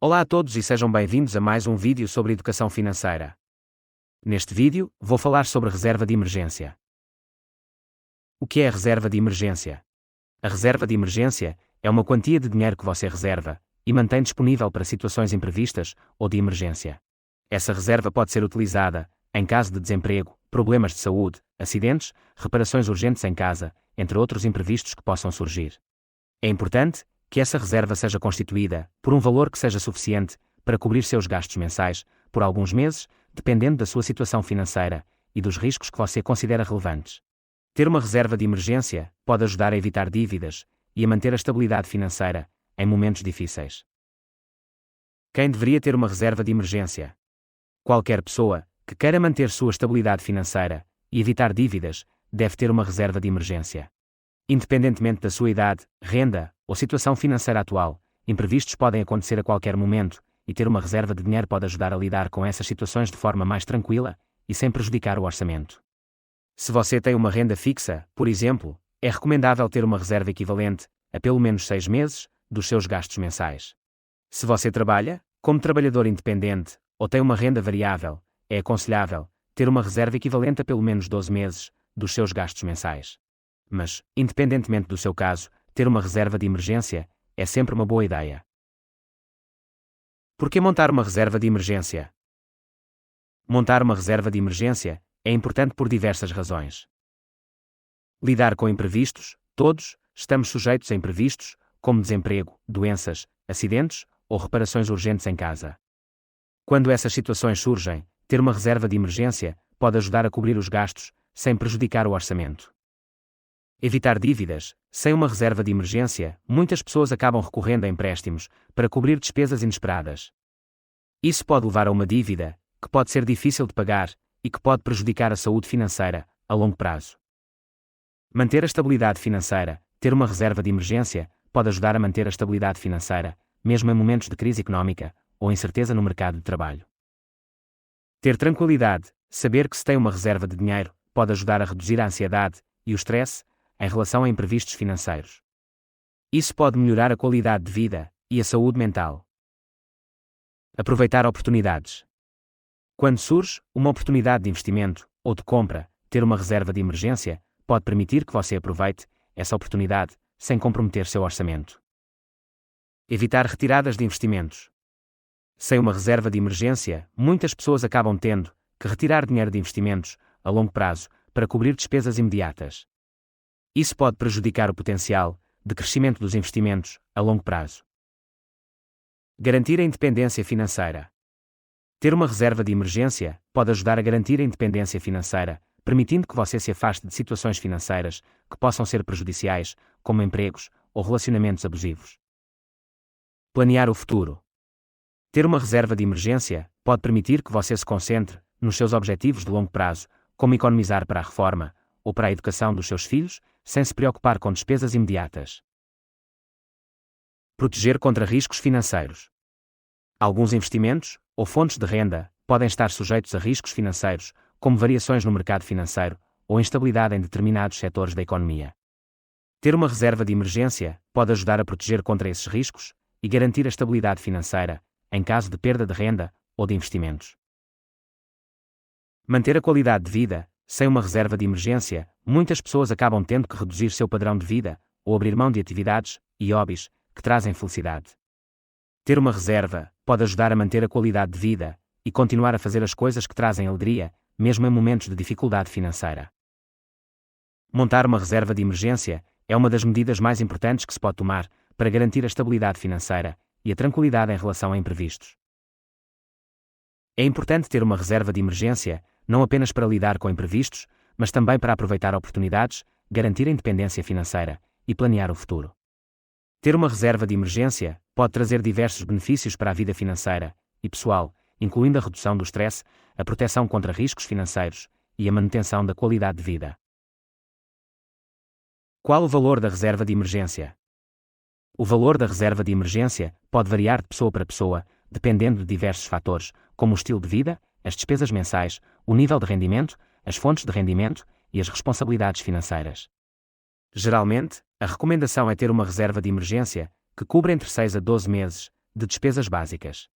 Olá a todos e sejam bem-vindos a mais um vídeo sobre educação financeira. Neste vídeo, vou falar sobre reserva de emergência. O que é a reserva de emergência? A reserva de emergência é uma quantia de dinheiro que você reserva e mantém disponível para situações imprevistas ou de emergência. Essa reserva pode ser utilizada em caso de desemprego, problemas de saúde, acidentes, reparações urgentes em casa, entre outros imprevistos que possam surgir. É importante que essa reserva seja constituída por um valor que seja suficiente para cobrir seus gastos mensais por alguns meses, dependendo da sua situação financeira e dos riscos que você considera relevantes. Ter uma reserva de emergência pode ajudar a evitar dívidas e a manter a estabilidade financeira em momentos difíceis. Quem deveria ter uma reserva de emergência? Qualquer pessoa que queira manter sua estabilidade financeira e evitar dívidas deve ter uma reserva de emergência. Independentemente da sua idade, renda ou situação financeira atual, imprevistos podem acontecer a qualquer momento, e ter uma reserva de dinheiro pode ajudar a lidar com essas situações de forma mais tranquila e sem prejudicar o orçamento. Se você tem uma renda fixa, por exemplo, é recomendável ter uma reserva equivalente a pelo menos 6 meses dos seus gastos mensais. Se você trabalha como trabalhador independente ou tem uma renda variável, é aconselhável ter uma reserva equivalente a pelo menos 12 meses dos seus gastos mensais. Mas, independentemente do seu caso, ter uma reserva de emergência é sempre uma boa ideia. Por que montar uma reserva de emergência? Montar uma reserva de emergência é importante por diversas razões. Lidar com imprevistos, todos estamos sujeitos a imprevistos, como desemprego, doenças, acidentes ou reparações urgentes em casa. Quando essas situações surgem, ter uma reserva de emergência pode ajudar a cobrir os gastos, sem prejudicar o orçamento. Evitar dívidas. Sem uma reserva de emergência, muitas pessoas acabam recorrendo a empréstimos para cobrir despesas inesperadas. Isso pode levar a uma dívida, que pode ser difícil de pagar e que pode prejudicar a saúde financeira a longo prazo. Manter a estabilidade financeira. Ter uma reserva de emergência pode ajudar a manter a estabilidade financeira, mesmo em momentos de crise económica ou incerteza no mercado de trabalho. Ter tranquilidade. Saber que se tem uma reserva de dinheiro pode ajudar a reduzir a ansiedade e o stress em relação a imprevistos financeiros. Isso pode melhorar a qualidade de vida e a saúde mental. Aproveitar oportunidades. Quando surge uma oportunidade de investimento ou de compra, ter uma reserva de emergência pode permitir que você aproveite essa oportunidade sem comprometer seu orçamento. Evitar retiradas de investimentos. Sem uma reserva de emergência, muitas pessoas acabam tendo que retirar dinheiro de investimentos a longo prazo para cobrir despesas imediatas. Isso pode prejudicar o potencial de crescimento dos investimentos a longo prazo. Garantir a independência financeira. Ter uma reserva de emergência pode ajudar a garantir a independência financeira, permitindo que você se afaste de situações financeiras que possam ser prejudiciais, como empregos ou relacionamentos abusivos. Planear o futuro. Ter uma reserva de emergência pode permitir que você se concentre nos seus objetivos de longo prazo, como economizar para a reforma ou para a educação dos seus filhos, sem se preocupar com despesas imediatas. Proteger contra riscos financeiros. Alguns investimentos ou fontes de renda podem estar sujeitos a riscos financeiros, como variações no mercado financeiro ou instabilidade em determinados setores da economia. Ter uma reserva de emergência pode ajudar a proteger contra esses riscos e garantir a estabilidade financeira, em caso de perda de renda ou de investimentos. Manter a qualidade de vida. Sem uma reserva de emergência, muitas pessoas acabam tendo que reduzir seu padrão de vida ou abrir mão de atividades e hobbies que trazem felicidade. Ter uma reserva pode ajudar a manter a qualidade de vida e continuar a fazer as coisas que trazem alegria, mesmo em momentos de dificuldade financeira. Montar uma reserva de emergência é uma das medidas mais importantes que se pode tomar para garantir a estabilidade financeira e a tranquilidade em relação a imprevistos. É importante ter uma reserva de emergência não apenas para lidar com imprevistos, mas também para aproveitar oportunidades, garantir a independência financeira e planear o futuro. Ter uma reserva de emergência pode trazer diversos benefícios para a vida financeira e pessoal, incluindo a redução do stress, a proteção contra riscos financeiros e a manutenção da qualidade de vida. Qual o valor da reserva de emergência? O valor da reserva de emergência pode variar de pessoa para pessoa, dependendo de diversos fatores, como o estilo de vida, as despesas mensais, o nível de rendimento, as fontes de rendimento e as responsabilidades financeiras. Geralmente, a recomendação é ter uma reserva de emergência, que cubra entre 6 a 12 meses de despesas básicas.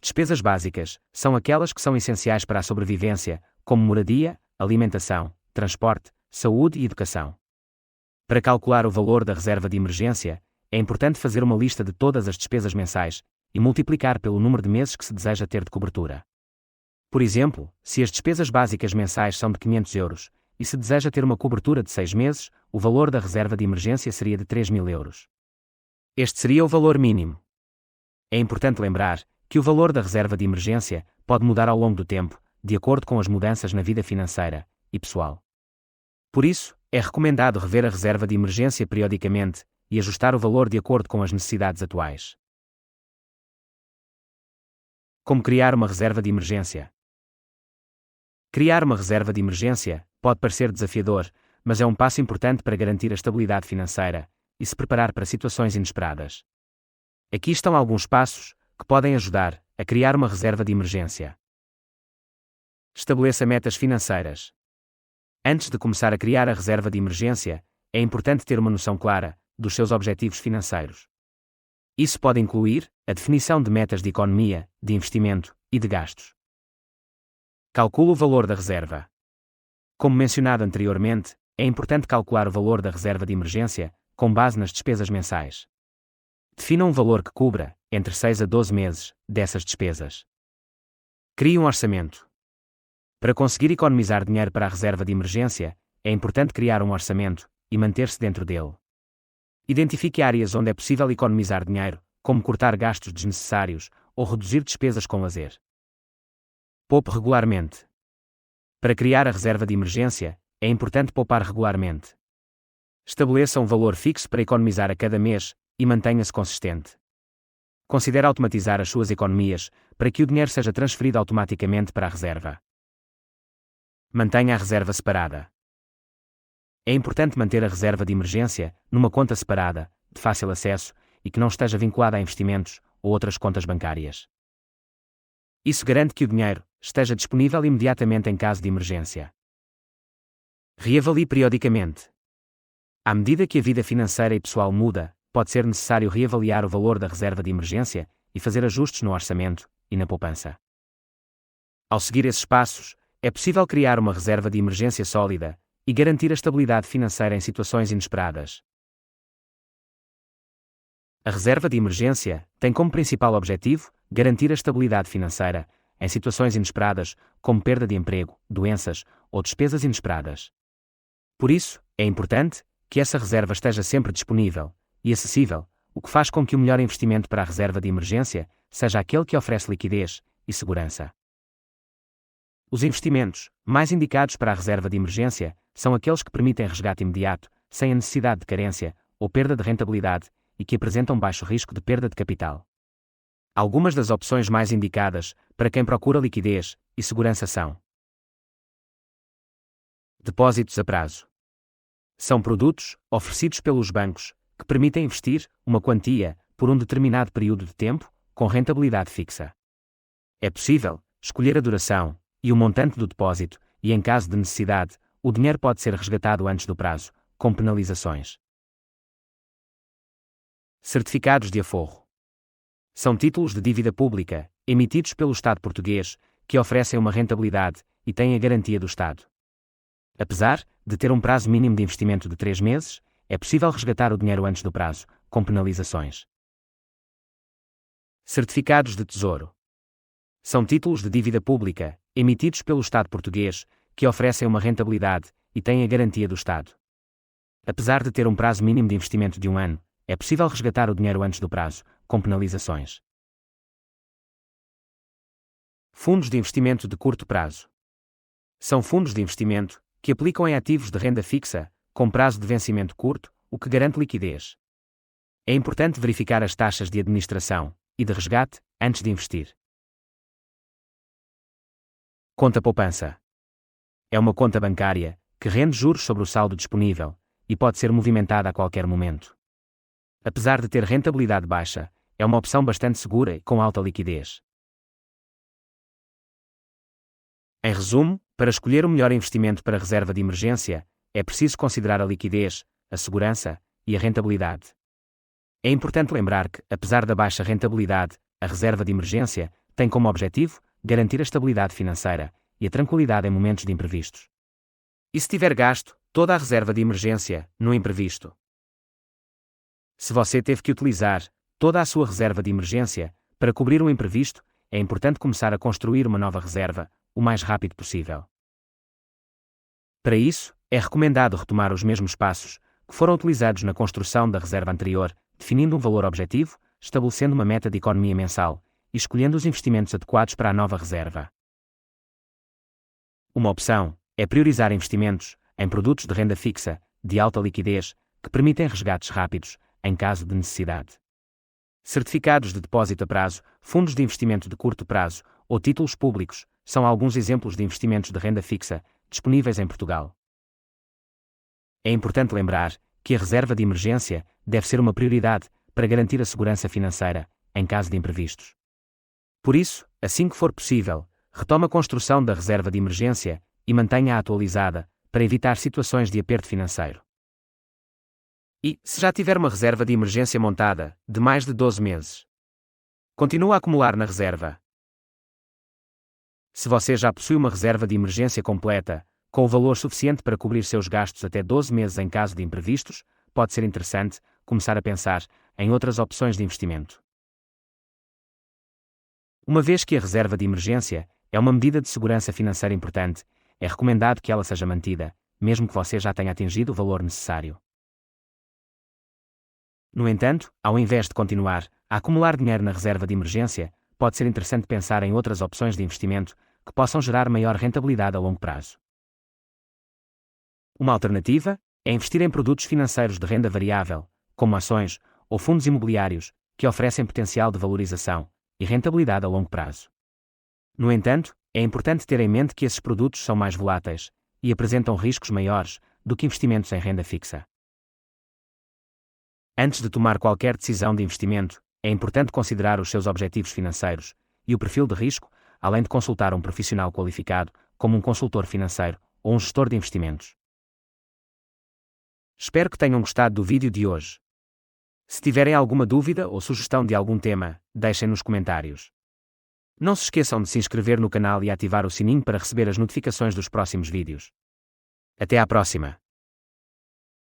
Despesas básicas são aquelas que são essenciais para a sobrevivência, como moradia, alimentação, transporte, saúde e educação. Para calcular o valor da reserva de emergência, é importante fazer uma lista de todas as despesas mensais e multiplicar pelo número de meses que se deseja ter de cobertura. Por exemplo, se as despesas básicas mensais são de 500 euros e se deseja ter uma cobertura de 6 meses, o valor da reserva de emergência seria de 3.000 euros. Este seria o valor mínimo. É importante lembrar que o valor da reserva de emergência pode mudar ao longo do tempo, de acordo com as mudanças na vida financeira e pessoal. Por isso, é recomendado rever a reserva de emergência periodicamente e ajustar o valor de acordo com as necessidades atuais. Como criar uma reserva de emergência? Criar uma reserva de emergência pode parecer desafiador, mas é um passo importante para garantir a estabilidade financeira e se preparar para situações inesperadas. Aqui estão alguns passos que podem ajudar a criar uma reserva de emergência. Estabeleça metas financeiras. Antes de começar a criar a reserva de emergência, é importante ter uma noção clara dos seus objetivos financeiros. Isso pode incluir a definição de metas de economia, de investimento e de gastos. Calcule o valor da reserva. Como mencionado anteriormente, é importante calcular o valor da reserva de emergência com base nas despesas mensais. Defina um valor que cubra, entre 6 a 12 meses, dessas despesas. Crie um orçamento. Para conseguir economizar dinheiro para a reserva de emergência, é importante criar um orçamento e manter-se dentro dele. Identifique áreas onde é possível economizar dinheiro, como cortar gastos desnecessários ou reduzir despesas com lazer. Poupe regularmente. Para criar a reserva de emergência, é importante poupar regularmente. Estabeleça um valor fixo para economizar a cada mês e mantenha-se consistente. Considere automatizar as suas economias para que o dinheiro seja transferido automaticamente para a reserva. Mantenha a reserva separada. É importante manter a reserva de emergência numa conta separada, de fácil acesso e que não esteja vinculada a investimentos ou outras contas bancárias. Isso garante que o dinheiro esteja disponível imediatamente em caso de emergência. Reavalie periodicamente. À medida que a vida financeira e pessoal muda, pode ser necessário reavaliar o valor da reserva de emergência e fazer ajustes no orçamento e na poupança. Ao seguir esses passos, é possível criar uma reserva de emergência sólida e garantir a estabilidade financeira em situações inesperadas. A reserva de emergência tem como principal objetivo garantir a estabilidade financeira em situações inesperadas, como perda de emprego, doenças ou despesas inesperadas. Por isso, é importante que essa reserva esteja sempre disponível e acessível, o que faz com que o melhor investimento para a reserva de emergência seja aquele que oferece liquidez e segurança. Os investimentos mais indicados para a reserva de emergência são aqueles que permitem resgate imediato, sem a necessidade de carência ou perda de rentabilidade e que apresentam baixo risco de perda de capital. Algumas das opções mais indicadas para quem procura liquidez e segurança são: depósitos a prazo. São produtos oferecidos pelos bancos que permitem investir uma quantia por um determinado período de tempo com rentabilidade fixa. É possível escolher a duração e o montante do depósito e, em caso de necessidade, o dinheiro pode ser resgatado antes do prazo, com penalizações. Certificados de aforro. São títulos de dívida pública, emitidos pelo Estado português, que oferecem uma rentabilidade e têm a garantia do Estado. Apesar de ter um prazo mínimo de investimento de 3 meses, é possível resgatar o dinheiro antes do prazo, com penalizações. Certificados de tesouro. São títulos de dívida pública, emitidos pelo Estado português, que oferecem uma rentabilidade e têm a garantia do Estado. Apesar de ter um prazo mínimo de investimento de 1 ano, é possível resgatar o dinheiro antes do prazo, com penalizações. Fundos de investimento de curto prazo. São fundos de investimento que aplicam em ativos de renda fixa, com prazo de vencimento curto, o que garante liquidez. É importante verificar as taxas de administração e de resgate antes de investir. Conta poupança. É uma conta bancária que rende juros sobre o saldo disponível e pode ser movimentada a qualquer momento. Apesar de ter rentabilidade baixa, é uma opção bastante segura e com alta liquidez. Em resumo, para escolher o melhor investimento para a reserva de emergência, é preciso considerar a liquidez, a segurança e a rentabilidade. É importante lembrar que, apesar da baixa rentabilidade, a reserva de emergência tem como objetivo garantir a estabilidade financeira e a tranquilidade em momentos de imprevistos. E se tiver gasto toda a reserva de emergência no imprevisto? Se você teve que utilizar toda a sua reserva de emergência para cobrir um imprevisto, é importante começar a construir uma nova reserva o mais rápido possível. Para isso, é recomendado retomar os mesmos passos que foram utilizados na construção da reserva anterior, definindo um valor objetivo, estabelecendo uma meta de economia mensal e escolhendo os investimentos adequados para a nova reserva. Uma opção é priorizar investimentos em produtos de renda fixa, de alta liquidez, que permitem resgates rápidos, em caso de necessidade. Certificados de depósito a prazo, fundos de investimento de curto prazo ou títulos públicos são alguns exemplos de investimentos de renda fixa disponíveis em Portugal. É importante lembrar que a reserva de emergência deve ser uma prioridade para garantir a segurança financeira em caso de imprevistos. Por isso, assim que for possível, retome a construção da reserva de emergência e mantenha-a atualizada para evitar situações de aperto financeiro. E, se já tiver uma reserva de emergência montada, de mais de 12 meses, continua a acumular na reserva. Se você já possui uma reserva de emergência completa, com o valor suficiente para cobrir seus gastos até 12 meses em caso de imprevistos, pode ser interessante começar a pensar em outras opções de investimento. Uma vez que a reserva de emergência é uma medida de segurança financeira importante, é recomendado que ela seja mantida, mesmo que você já tenha atingido o valor necessário. No entanto, ao invés de continuar a acumular dinheiro na reserva de emergência, pode ser interessante pensar em outras opções de investimento que possam gerar maior rentabilidade a longo prazo. Uma alternativa é investir em produtos financeiros de renda variável, como ações ou fundos imobiliários, que oferecem potencial de valorização e rentabilidade a longo prazo. No entanto, é importante ter em mente que esses produtos são mais voláteis e apresentam riscos maiores do que investimentos em renda fixa. Antes de tomar qualquer decisão de investimento, é importante considerar os seus objetivos financeiros e o perfil de risco, além de consultar um profissional qualificado, como um consultor financeiro ou um gestor de investimentos. Espero que tenham gostado do vídeo de hoje. Se tiverem alguma dúvida ou sugestão de algum tema, deixem nos comentários. Não se esqueçam de se inscrever no canal e ativar o sininho para receber as notificações dos próximos vídeos. Até à próxima!